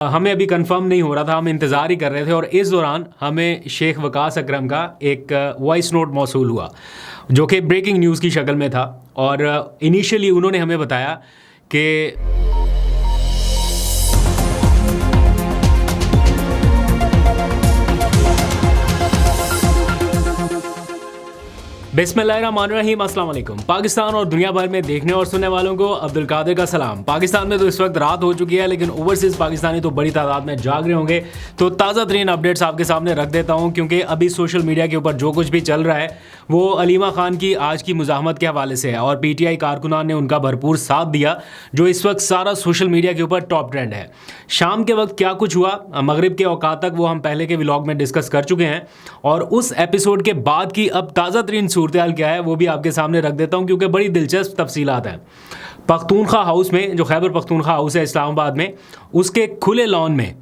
हमें अभी कंफर्म नहीं हो रहा था, हम इंतज़ार ही कर रहे थे और इस दौरान हमें शेख वकास अकरम का एक वॉइस नोट मौसूल हुआ जो कि ब्रेकिंग न्यूज़ की शक्ल में था। और इनिशियली उन्होंने हमें बताया कि बिस्मिल्लाहिर्रहमानिर्रहीम, अस्सलाम वालेकुम। पाकिस्तान और दुनिया भर में देखने और सुनने वालों को अब्दुल कादिर का सलाम। पाकिस्तान में तो इस वक्त रात हो चुकी है, लेकिन ओवरसीज़ पाकिस्तानी तो बड़ी तादाद में जाग रहे होंगे। तो ताज़ा तरीन अपडेट्स आपके सामने रख देता हूँ, क्योंकि अभी सोशल मीडिया के ऊपर जो कुछ भी चल रहा है वो अलीमा खान की आज की मुज़ाहमत के हवाले से है और PTI कारकुनान ने उनका भरपूर साथ दिया, जो इस वक्त सारा सोशल मीडिया के ऊपर टॉप ट्रेंड है। शाम के वक्त क्या कुछ हुआ मगरिब के औकात तक वो हम पहले के व्लॉग में डिस्कस कर चुके हैं, और उस एपिसोड के बाद की अब ताज़ा तरीन सूरत क्या है वो भी आपके सामने रख देता हूं, क्योंकि बड़ी दिलचस्प तफसीलात हैं। पख्तूनख्वा हाउस में, जो खैबर पख्तूनख्वा हाउस है इस्लामाबाद में, उसके खुले लॉन में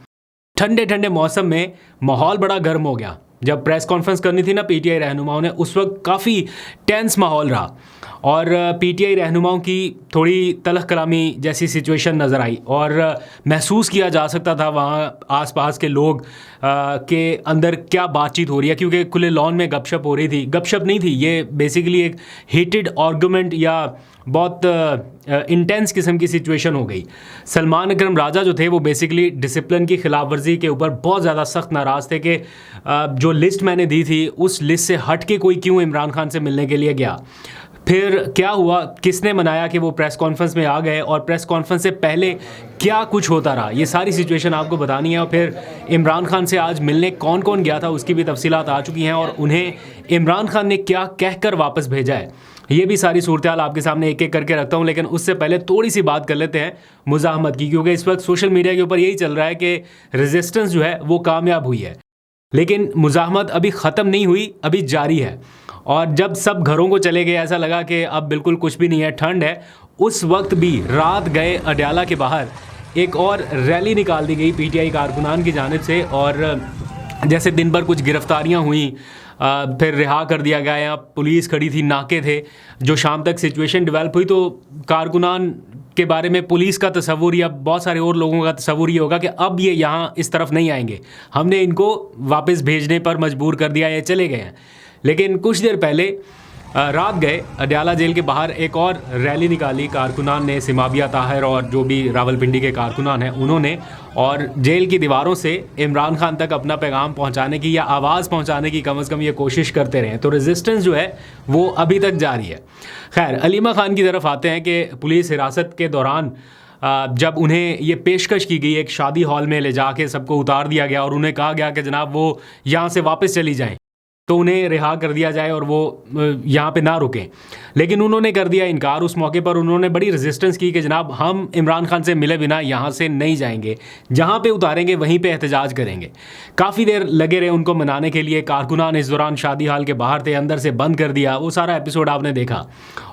ठंडे ठंडे मौसम में माहौल बड़ा गर्म हो गया। जब प्रेस कॉन्फ्रेंस करनी थी ना PTI रहनुमाओं ने, उस वक्त काफ़ी टेंस माहौल रहा और PTI रहनुमाओं की थोड़ी तलख कलामी जैसी सिचुएशन नज़र आई और महसूस किया जा सकता था वहाँ आसपास के लोग के अंदर क्या बातचीत हो रही है, क्योंकि खुले लॉन में गपशप हो रही थी। गपशप नहीं थी, ये बेसिकली एक हीटेड आर्गूमेंट या बहुत इंटेंस किस्म की सिचुएशन हो गई। सलमान अकरम राजा जो थे वो बेसिकली डिसिप्लिन की खिलाफ वर्जी के ऊपर बहुत ज़्यादा सख्त नाराज़ थे कि जो लिस्ट मैंने दी थी उस लिस्ट से हट के कोई क्यों इमरान खान से मिलने के लिए गया। फिर क्या हुआ, किसने मनाया कि वो प्रेस कॉन्फ्रेंस में आ गए, और प्रेस कॉन्फ्रेंस से पहले क्या कुछ होता रहा, ये सारी सिचुएशन आपको बतानी है। और फिर इमरान खान से आज मिलने कौन कौन गया था उसकी भी तफसीलात आ चुकी हैं, और उन्हें इमरान खान ने क्या कहकर वापस भेजा है, ये भी सारी सूरत-ए-हाल आपके सामने एक एक करके रखता हूँ। लेकिन उससे पहले थोड़ी सी बात कर लेते हैं मुज़ाहमत की, क्योंकि इस वक्त सोशल मीडिया के ऊपर यही चल रहा है कि रेजिस्टेंस जो है वो कामयाब हुई है, लेकिन मुज़ाहमत अभी ख़त्म नहीं हुई, अभी जारी है। और जब सब घरों को चले गए, ऐसा लगा कि अब बिल्कुल कुछ भी नहीं है, ठंड है, उस वक्त भी रात गए अडयाला के बाहर एक और रैली निकाल दी गई PTI कारकुनान की जानिब से। और जैसे दिन भर कुछ गिरफ्तारियां हुई, फिर रिहा कर दिया गया, यहाँ पुलिस खड़ी थी, नाके थे। जो शाम तक सिचुएशन डेवलप हुई तो कारकुनान के बारे में पुलिस का तस्वुर या बहुत सारे और लोगों का तस्वुर ये होगा कि अब ये यहाँ इस तरफ नहीं आएंगे, हमने इनको वापस भेजने पर मजबूर कर दिया, ये चले गए हैं। लेकिन कुछ देर पहले रात गए अडयाला जेल के बाहर एक और रैली निकाली कारकुनान ने, सिमाबिया ताहिर और जो भी रावलपिंडी के कारकुनान हैं उन्होंने, और जेल की दीवारों से इमरान खान तक अपना पैगाम पहुंचाने की या आवाज़ पहुंचाने की कम अज़ कम ये कोशिश करते रहे। तो रेजिस्टेंस जो है वो अभी तक जारी है। खैर, अलीमा खान की तरफ आते हैं कि पुलिस हिरासत के दौरान जब उन्हें ये पेशकश की गई, एक शादी हॉल में ले जाके सबको उतार दिया गया और उन्हें कहा गया कि जनाब वो यहाँ से वापस चली जाएँ, तो उन्हें रिहा कर दिया जाए और वो यहाँ पे ना रुकें। लेकिन उन्होंने कर दिया इनकार। उस मौके पर उन्होंने बड़ी रेजिस्टेंस की कि जनाब हम इमरान खान से मिले बिना यहाँ से नहीं जाएंगे, जहाँ पे उतारेंगे वहीं पे एहतजाज करेंगे। काफ़ी देर लगे रहे उनको मनाने के लिए। कारकुनान इस दौरान शादी हाल के बाहर थे, अंदर से बंद कर दिया, वो सारा एपिसोड आपने देखा,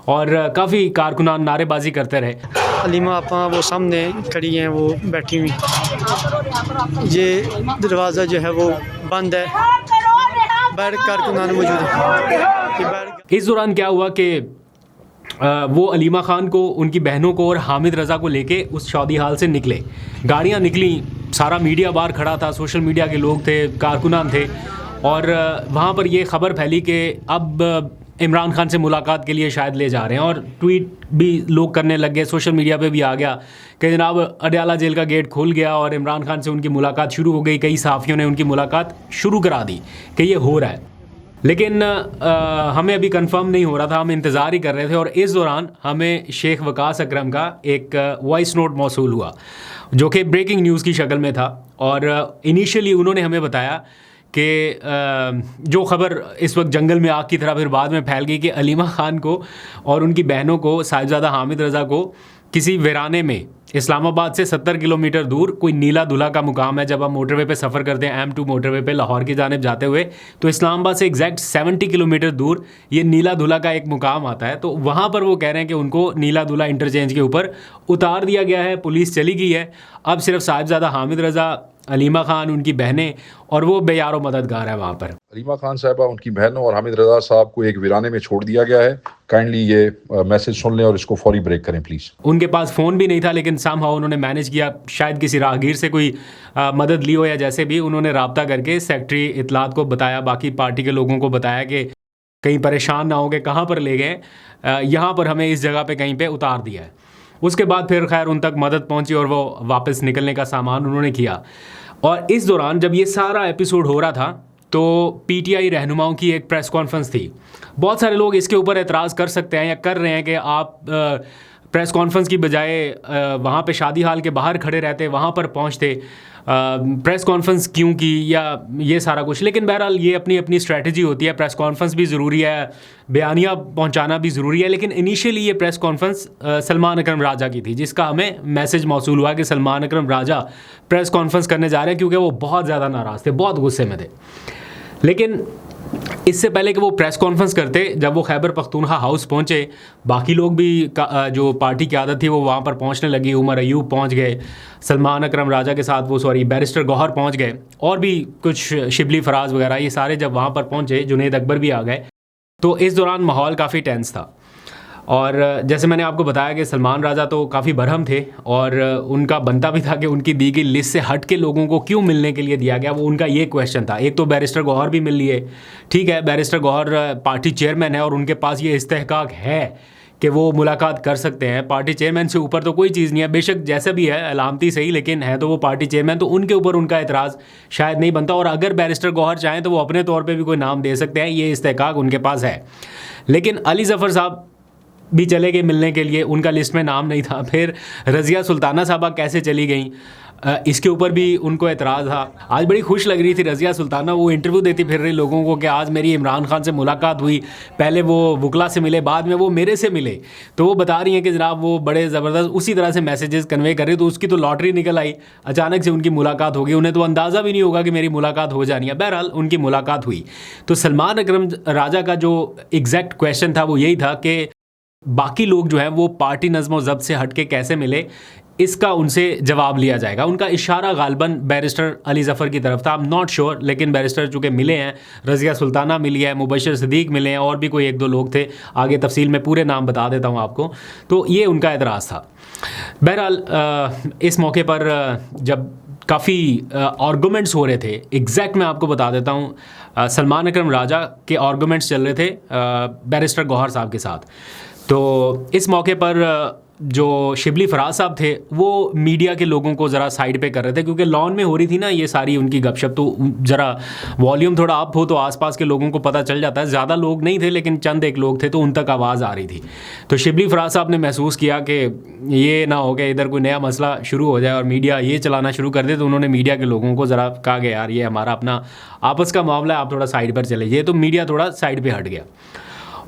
और काफ़ी कारकुनान नारेबाजी करते रहे। अलीमा आपा वो सामने खड़ी हैं, वो बैठी हुई, ये दरवाज़ा जो है वो बंद है, बाहर कारकुनान मौजूद है। इस दौरान क्या हुआ कि वो अलीमा खान को, उनकी बहनों को और हामिद रज़ा को लेके उस शादी हाल से निकले। गाड़ियाँ निकली, सारा मीडिया बाहर खड़ा था, सोशल मीडिया के लोग थे, कारकुनान थे, और वहाँ पर ये ख़बर फैली कि अब इमरान खान से मुलाकात के लिए शायद ले जा रहे हैं, और ट्वीट भी लोग करने लग गए, सोशल मीडिया पे भी आ गया कि जनाब अडयाला जेल का गेट खुल गया और इमरान खान से उनकी मुलाकात शुरू हो गई। कई सहाफ़ियों ने उनकी मुलाकात शुरू करा दी कि ये हो रहा है, लेकिन हमें अभी कंफर्म नहीं हो रहा था, हम इंतज़ार ही कर रहे थे। और इस दौरान हमें शेख वकास अकरम का एक वॉइस नोट मौसूल हुआ जो कि ब्रेकिंग न्यूज़ की शक्ल में था। और इनिशियली उन्होंने हमें बताया कि जो ख़बर इस वक्त जंगल में आग की तरह फिर बाद में फैल गई कि अलीमा खान को और उनकी बहनों को, साहिबजादा हामिद रज़ा को, किसी वीराने में इस्लामाबाद से 70 किलोमीटर दूर कोई नीला दुल्हा का मुकाम है। जब हम मोटरवे पे सफ़र करते हैं, M2 मोटरवे पे लाहौर की जानिब जाते हुए, तो इस्लामाबाद से एग्जैक्ट 70 किलोमीटर दूर ये नीला दुल्हा का एक मुकाम आता है। तो वहाँ पर वो कह रहे हैं कि उनको नीला दुल्हा इंटरचेंज के ऊपर उतार दिया गया है, पुलिस चली गई है। अब सिर्फ साहिबजादा हामिद रज़ा अलीमा खान, उनकी बहनें, और वो बेयारो मददगार है वहाँ पर। अलीमा खान साहबा, उनकी बहनों और हामिद रजा साहब को एक वीराने में छोड़ दिया गया है। काइंडली ये मैसेज सुन लें और इसको फौरी ब्रेक करें प्लीज़। उनके पास फ़ोन भी नहीं था, लेकिन समहाउ उन्होंने मैनेज किया, शायद किसी राहगीर से कोई मदद ली हो या जैसे भी, उन्होंने राब्ता करके सेक्रेटरी इत्तलात को बताया, बाकी पार्टी के लोगों को बताया कि कहीं परेशान ना हो के कहाँ पर ले गए, यहाँ पर हमें इस जगह पे कहीं पे उतार दिया है। उसके बाद फिर खैर उन तक मदद पहुँची और वो वापस निकलने का सामान उन्होंने किया। और इस दौरान जब ये सारा एपिसोड हो रहा था तो पीटीआई रहनुमाओं की एक प्रेस कॉन्फ्रेंस थी। बहुत सारे लोग इसके ऊपर एतराज़ कर सकते हैं या कर रहे हैं कि आप प्रेस कॉन्फ्रेंस की बजाय वहाँ पे शादी हाल के बाहर खड़े रहते, वहाँ पर पहुँचते, प्रेस कॉन्फ्रेंस क्यों की, या ये सारा कुछ। लेकिन बहरहाल ये अपनी अपनी स्ट्रैटेजी होती है। प्रेस कॉन्फ्रेंस भी ज़रूरी है, बयानिया पहुंचाना भी ज़रूरी है। लेकिन इनिशियली ये प्रेस कॉन्फ्रेंस सलमान अकरम राजा की थी, जिसका हमें मैसेज मौसूल हुआ कि सलमान अकरम राजा प्रेस कॉन्फ्रेंस करने जा रहे हैं, क्योंकि वो बहुत ज़्यादा नाराज़ थे, बहुत गुस्से में थे। लेकिन इससे पहले कि वो प्रेस कॉन्फ्रेंस करते, जब वो खैबर पख्तूनख्वा हाउस पहुंचे, बाकी लोग भी जो पार्टी की आदत थी वो वहाँ पर पहुंचने लगी। उमर अयूब पहुंच गए, सलमान अकरम राजा के साथ वो बैरिस्टर गौहर पहुंच गए, और भी कुछ शिबली फराज वगैरह, ये सारे जब वहाँ पर पहुंचे, जुनैद अकबर भी आ गए। तो इस दौरान माहौल काफ़ी टेंस था। और जैसे मैंने आपको बताया कि सलमान राजा तो काफ़ी बरहम थे, और उनका बनता भी था कि उनकी दी गई लिस्ट से हट के लोगों को क्यों मिलने के लिए दिया गया, वो उनका ये क्वेश्चन था। एक तो बैरिस्टर गौहर भी मिल लिए, ठीक है, बैरिस्टर गौहर पार्टी चेयरमैन है और उनके पास ये इस्तेहकाक है कि वो मुलाकात कर सकते हैं। पार्टी चेयरमैन से ऊपर तो कोई चीज़ नहीं है, बेशक जैसा भी है अलामती सही, लेकिन है तो वो पार्टी चेयरमैन, तो उनके ऊपर उनका एतराज़ शायद नहीं बनता। और अगर बैरिस्टर गौहर चाहें तो वो अपने तौर पे भी कोई नाम दे सकते हैं, ये इस्तेहकाक उनके पास है। लेकिन अली ज़फ़र साहब भी चले गए मिलने के लिए, उनका लिस्ट में नाम नहीं था। फिर रज़िया सुल्ताना साहबा कैसे चली गई, इसके ऊपर भी उनको एतराज़ था। आज बड़ी खुश लग रही थी रज़िया सुल्ताना, वो इंटरव्यू देती फिर रही लोगों को कि आज मेरी इमरान खान से मुलाकात हुई, पहले वो वुकला से मिले, बाद में वो मेरे से मिले। तो वो बता रही हैं कि जनाब वो बड़े ज़बरदस्त उसी तरह से मैसेजेस कन्वे कर रही, तो उसकी तो लॉटरी निकल आई, अचानक से उनकी मुलाकात हो गई। उन्हें तो अंदाज़ा भी नहीं होगा कि मेरी मुलाकात हो जानी है। बहरहाल उनकी मुलाकात हुई। तो सलमान अकरम राजा का जो एग्जैक्ट क्वेश्चन था वो यही था कि बाकी लोग जो हैं वो पार्टी नज़्म व ज़ब्त से हट के कैसे मिले, इसका उनसे जवाब लिया जाएगा। उनका इशारा गालबन बैरिस्टर अली ज़फ़र की तरफ था, आई एम नॉट श्योर, लेकिन बैरिस्टर चूँकि मिले हैं, रज़िया सुल्ताना मिली है, मुबशर सिद्दीक मिले हैं, और भी कोई एक दो लोग थे, आगे तफसील में पूरे नाम बता देता हूँ आपको। तो ये उनका एतराज़ था। बहरहाल इस मौके पर जब काफ़ी आर्गूमेंट्स हो रहे थे, एग्जैक्ट मैं आपको बता देता हूँ, सलमान अकरम राजा के आर्गूमेंट्स चल रहे थे बैरिस्टर गौहर साहब के साथ। तो इस मौके पर जो शिबली फराज साहब थे वो मीडिया के लोगों को ज़रा साइड पे कर रहे थे, क्योंकि लॉन में हो रही थी ना ये सारी उनकी गपशप, तो ज़रा वॉल्यूम थोड़ा अप हो तो आसपास के लोगों को पता चल जाता है। ज़्यादा लोग नहीं थे, लेकिन चंद एक लोग थे, तो उन तक आवाज़ आ रही थी। तो शिबली फराज साहब ने महसूस किया कि ये ना हो कि इधर कोई नया मसला शुरू हो जाए और मीडिया ये चलाना शुरू कर दे, तो उन्होंने मीडिया के लोगों को ज़रा कहा कि यार ये हमारा अपना आपस का मामला है, आप थोड़ा साइड पर चले जाइए। तो मीडिया थोड़ा साइड पर हट गया।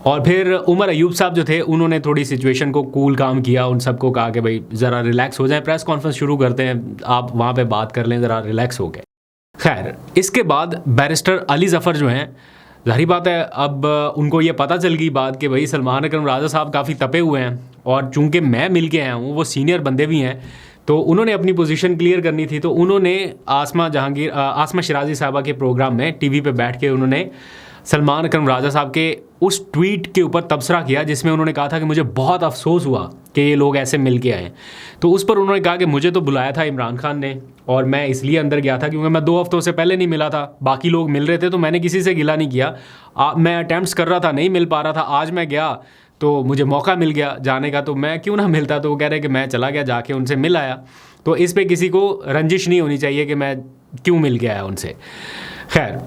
और फिर उमर अयूब साहब जो थे उन्होंने थोड़ी सिचुएशन को कूल काम किया, उन सबको कहा कि भाई ज़रा रिलैक्स हो जाए, प्रेस कॉन्फ्रेंस शुरू करते हैं, आप वहाँ पे बात कर लें, ज़रा रिलैक्स हो गए। खैर इसके बाद बैरिस्टर अली ज़फ़र जो हैं, ज़ाहिर बात है अब उनको ये पता चल गई बात कि भाई सलमान अकरम राजा साहब काफ़ी तपे हुए हैं, और चूँकि मैं मिल के आया हूँ, वो सीनियर बंदे भी हैं, तो उन्होंने अपनी पोजीशन क्लियर करनी थी। तो उन्होंने आसमा शिराजी साहबा के प्रोग्राम में टीवी पे बैठ के उन्होंने सलमान अकरम राजा साहब के उस ट्वीट के ऊपर तबसरा किया जिसमें उन्होंने कहा था कि मुझे बहुत अफसोस हुआ कि ये लोग ऐसे मिल के आए। तो उस पर उन्होंने कहा कि मुझे तो बुलाया था इमरान खान ने, और मैं इसलिए अंदर गया था क्योंकि मैं 2 हफ्तों से पहले नहीं मिला था, बाकी लोग मिल रहे थे, तो मैंने किसी से गिला नहीं किया। मैं अटैम्प्ट्स कर रहा था, नहीं मिल पा रहा था, आज मैं गया तो मुझे मौका मिल गया जाने का, तो मैं क्यों ना मिलता। तो वो कह रहे कि मैं चला गया, जाके उनसे मिल आया। तो इस पर किसी को रंजिश नहीं होनी चाहिए कि मैं क्यों मिल गया उनसे। खैर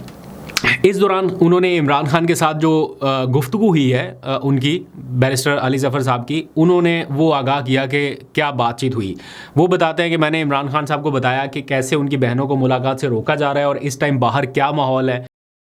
इस दौरान उन्होंने इमरान खान के साथ जो गुफ्तगू हुई है उनकी, बैरिस्टर अली ज़फ़र साहब की, उन्होंने वो आगाह किया कि क्या बातचीत हुई। वो बताते हैं कि मैंने इमरान खान साहब को बताया कि कैसे उनकी बहनों को मुलाकात से रोका जा रहा है, और इस टाइम बाहर क्या माहौल है,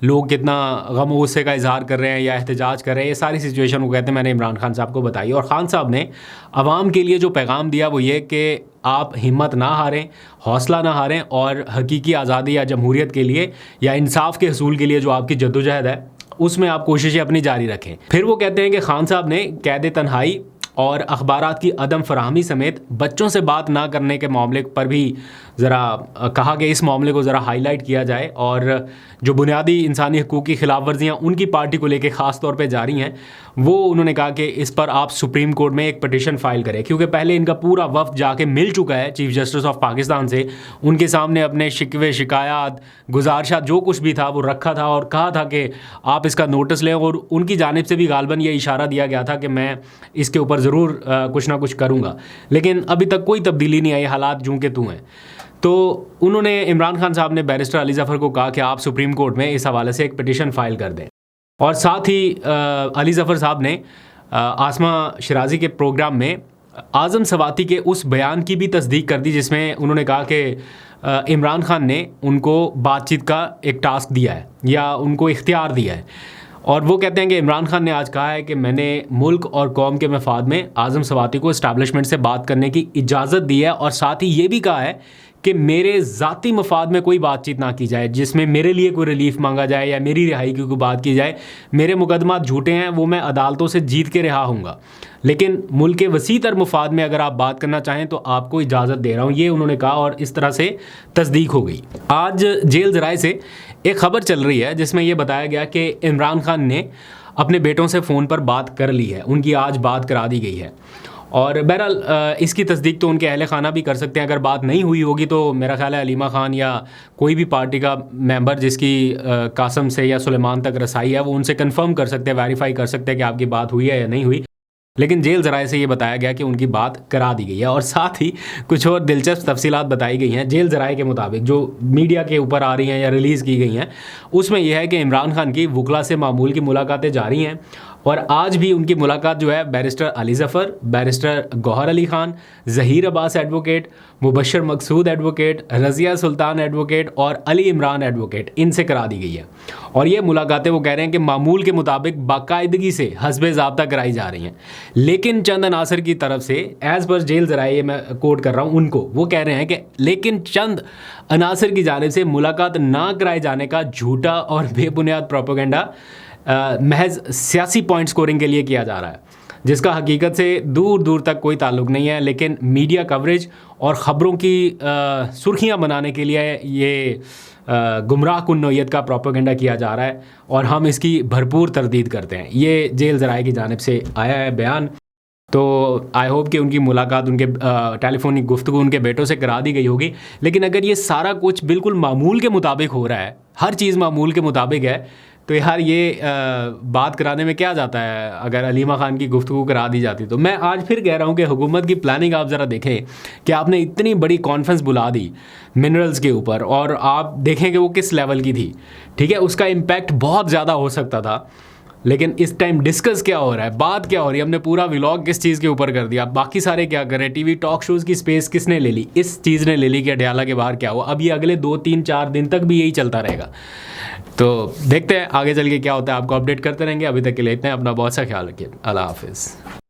लोग कितना गम व गुस्से का इजहार कर रहे हैं या एहतजाज कर रहे हैं, ये सारी सिचुएशन को कहते हैं मैंने इमरान खान साहब को बताई। और ख़ान साहब ने आवाम के लिए जो पैगाम दिया वो ये कि आप हिम्मत ना हारें, हौसला ना हारें, और हकीकी आज़ादी या जमहूरियत के लिए या इंसाफ के हसूल के लिए जो आपकी जद्दोजहद है उसमें आप कोशिशें अपनी जारी रखें। फिर वो कहते हैं कि ख़ान साहब ने कैद तन्हाई और अखबारात की अदम फराहमी समेत बच्चों से बात ना करने के मामले पर भी ज़रा कहा कि इस मामले को ज़रा हाईलाइट किया जाए और जो बुनियादी इंसानी हकूक़ की खिलाफ वर्जियाँ उनकी पार्टी को लेके ख़ास तौर पे जारी हैं, वो उन्होंने कहा कि इस पर आप सुप्रीम कोर्ट में एक पिटिशन फ़ाइल करें, क्योंकि पहले इनका पूरा वफ़द जाके मिल चुका है चीफ़ जस्टिस ऑफ पाकिस्तान से। उनके सामने अपने शिकवे शिकायत गुजारिशात जो कुछ भी था वो रखा था और कहा था कि आप इसका नोटिस लें, और उनकी जानिब से भी गालबन ये इशारा दिया गया था कि मैं इसके ऊपर ज़रूर कुछ ना कुछ करूँगा, लेकिन अभी तक कोई तब्दीली नहीं आई, हालात जूँ के तूँ हैं। तो उन्होंने इमरान खान साहब ने बैरिस्टर अली ज़फ़र को कहा कि आप सुप्रीम कोर्ट में इस हवाले से एक पिटिशन फ़ाइल कर दें। और साथ ही अली ज़फ़र साहब ने आसमा शिराज़ी के प्रोग्राम में आज़म सवाती के उस बयान की भी तस्दीक कर दी जिसमें उन्होंने कहा कि इमरान खान ने उनको बातचीत का एक टास्क दिया है या उनको इख्तियार दिया है, और वो कहते हैं कि इमरान खान ने आज कहा है कि मैंने मुल्क और कौम के मफाद में आज़म सवाती को इस्टेब्लिशमेंट से बात करने की इजाज़त दी है, और साथ ही ये भी कहा है कि मेरे ज़ाती मफाद में कोई बातचीत ना की जाए जिसमें मेरे लिए कोई रिलीफ मांगा जाए या मेरी रिहाई की कोई बात की जाए। मेरे मुकदमात झूठे हैं, वो मैं अदालतों से जीत के रिहा होऊंगा, लेकिन मुल्क के वसी तर मुफाद में अगर आप बात करना चाहें तो आपको इजाज़त दे रहा हूँ, ये उन्होंने कहा, और इस तरह से तस्दीक हो गई। आज जेल ज़राए से एक ख़बर चल रही है जिसमें यह बताया गया कि इमरान खान ने अपने बेटों से फ़ोन पर बात कर ली है, उनकी आज बात करा दी गई है। और बहरहाल इसकी तस्दीक तो उनके अहल खाना भी कर सकते हैं, अगर बात नहीं हुई होगी तो मेरा ख्याल है अलीमा खान या कोई भी पार्टी का मेंबर जिसकी कासम से या सुलेमान तक रसाई है वो उनसे कंफर्म कर सकते हैं, वेरीफाई कर सकते हैं कि आपकी बात हुई है या नहीं हुई। लेकिन जेल ज़राए से ये बताया गया कि उनकी बात करा दी गई है, और साथ ही कुछ और दिलचस्प तफसीलात बताई गई हैं जेल ज़राए के मुताबिक जो मीडिया के ऊपर आ रही हैं या रिलीज़ की गई हैं। उसमें यह है कि इमरान खान की वकला से मामूल की मुलाकातें जारी हैं, और आज भी उनकी मुलाकात जो है barrister Ali Zafar, barrister Gohar Ali Khan, Zaheer Abbas advocate, Mubashir Maqsood advocate, Razia Sultan advocate और अली इमरान एडवोकेट, इनसे करा दी गई है। और ये मुलाकातें वो कह रहे हैं कि मामूल के मुताबिक बाकायदगी से हस्बे ज़ाब्ता कराई जा रही हैं, लेकिन चंद अनासर की तरफ से एज़ पर जेल ज़राए, मैं कोट कर रहा हूँ उनको, वो कह रहे हैं कि लेकिन चंद अनासर की जानिब से मुलाकात ना कराए जाने का झूठा और बेबुनियाद प्रोपेगेंडा महज सियासी पॉइंट स्कोरिंग के लिए किया जा रहा है, जिसका हकीकत से दूर दूर तक कोई ताल्लुक़ नहीं है, लेकिन मीडिया कवरेज और ख़बरों की सुर्खियां बनाने के लिए ये गुमराह कुन नौयत का प्रोपेगेंडा किया जा रहा है, और हम इसकी भरपूर तरदीद करते हैं। ये जेल ज़राए की जानिब से आया है बयान। तो आई होप कि उनकी मुलाकात, उनके टेलीफोनिक गुफ्तगू उनके बेटों से करा दी गई होगी। लेकिन अगर ये सारा कुछ बिल्कुल मामूल के मुताबिक हो रहा है, हर चीज़ मामूल के मुताबिक है, तो यार ये बात कराने में क्या जाता है अगर अलीमा खान की गुफ्तगू करा दी जाती। तो मैं आज फिर कह रहा हूँ कि हुकूमत की प्लानिंग आप ज़रा देखें कि आपने इतनी बड़ी कॉन्फ्रेंस बुला दी मिनरल्स के ऊपर, और आप देखें कि वो किस लेवल की थी, ठीक है, उसका इम्पैक्ट बहुत ज़्यादा हो सकता था। लेकिन इस टाइम डिस्कस क्या हो रहा है, बात क्या हो रही है, हमने पूरा व्लॉग किस चीज़ के ऊपर कर दिया, बाकी सारे क्या कर रहे हैं, टीवी टॉक शोज़ की स्पेस किसने ले ली, इस चीज़ ने ले ली कि अडयाला के बाहर क्या हुआ। अब ये अगले 2-3-4 दिन तक भी यही चलता रहेगा। तो देखते हैं आगे चल के क्या होता है, आपको अपडेट करते रहेंगे। अभी तक के लिए इतना, अपना बहुत सा ख्याल रखिए। अल्लाह हाफिज़।